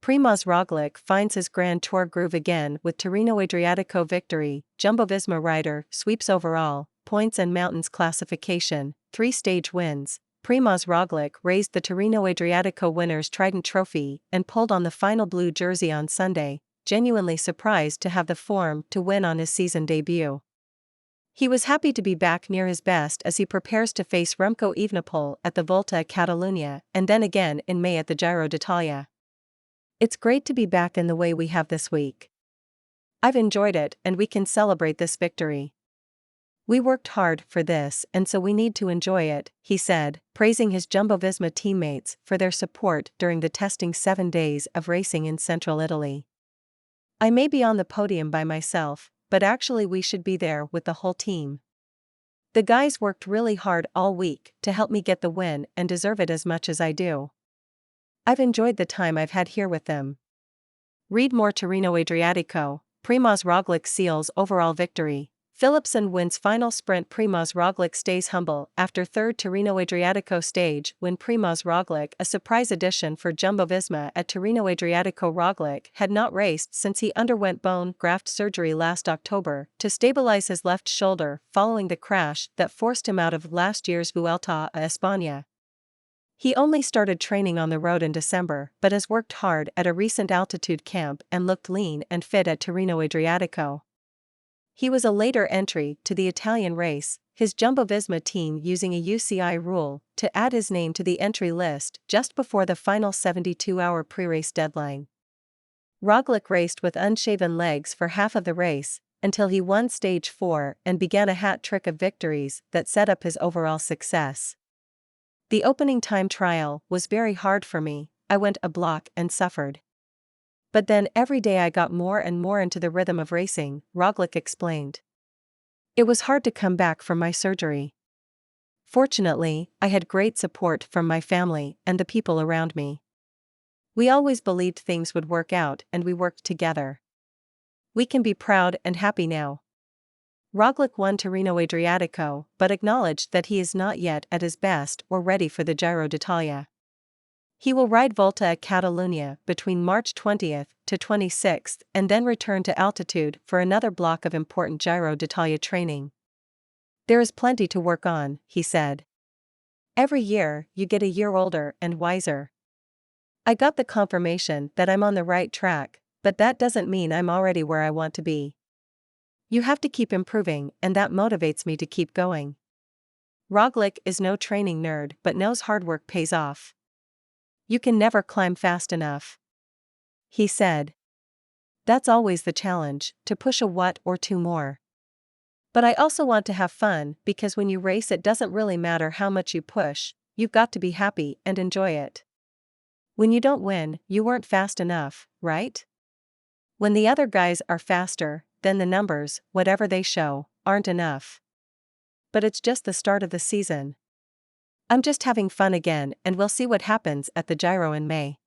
Primoz Roglic finds his Grand Tour groove again with Tirreno-Adriatico victory. Jumbo-Visma rider sweeps overall, points and mountains classification, 3-stage wins. Primoz Roglic raised the Tirreno-Adriatico winners' Trident Trophy and pulled on the final blue jersey on Sunday, genuinely surprised to have the form to win on his season debut. He was happy to be back near his best as he prepares to face Remco Evenepoel at the Volta a Catalunya and then again in May at the Giro d'Italia. It's great to be back in the way we have this week. I've enjoyed it and we can celebrate this victory. We worked hard for this and so we need to enjoy it, he said, praising his Jumbo-Visma teammates for their support during the testing 7 days of racing in central Italy. I may be on the podium by myself, but actually we should be there with the whole team. The guys worked really hard all week to help me get the win and deserve it as much as I do. I've enjoyed the time I've had here with them. Read more. Tirreno-Adriatico, Primoz Roglic seals overall victory. Philipsen wins final sprint. Primoz Roglic stays humble after third Tirreno-Adriatico stage win. Primoz Roglic, a surprise addition for Jumbo-Visma at Tirreno-Adriatico. Roglic had not raced since he underwent bone graft surgery last October to stabilize his left shoulder following the crash that forced him out of last year's Vuelta a España. He only started training on the road in December but has worked hard at a recent altitude camp and looked lean and fit at Tirreno-Adriatico. He was a later entry to the Italian race, his Jumbo-Visma team using a UCI rule to add his name to the entry list just before the final 72-hour pre-race deadline. Roglic raced with unshaven legs for half of the race, until he won stage 4 and began a hat trick of victories that set up his overall success. The opening time trial was very hard for me, I went a block and suffered. But then every day I got more and more into the rhythm of racing, Roglic explained. It was hard to come back from my surgery. Fortunately, I had great support from my family and the people around me. We always believed things would work out and we worked together. We can be proud and happy now. Roglic won Tirreno-Adriatico but acknowledged that he is not yet at his best or ready for the Giro d'Italia. He will ride Volta a Catalunya between March 20th to 26th and then return to altitude for another block of important Giro d'Italia training. There is plenty to work on, he said. Every year, you get a year older and wiser. I got the confirmation that I'm on the right track, but that doesn't mean I'm already where I want to be. You have to keep improving and that motivates me to keep going. Roglic is no training nerd but knows hard work pays off. You can never climb fast enough, he said. That's always the challenge, to push a watt or two more. But I also want to have fun because when you race it doesn't really matter how much you push, you've got to be happy and enjoy it. When you don't win, you weren't fast enough, right? When the other guys are faster, then the numbers, whatever they show, aren't enough. But it's just the start of the season. I'm just having fun again and we'll see what happens at the Giro in May.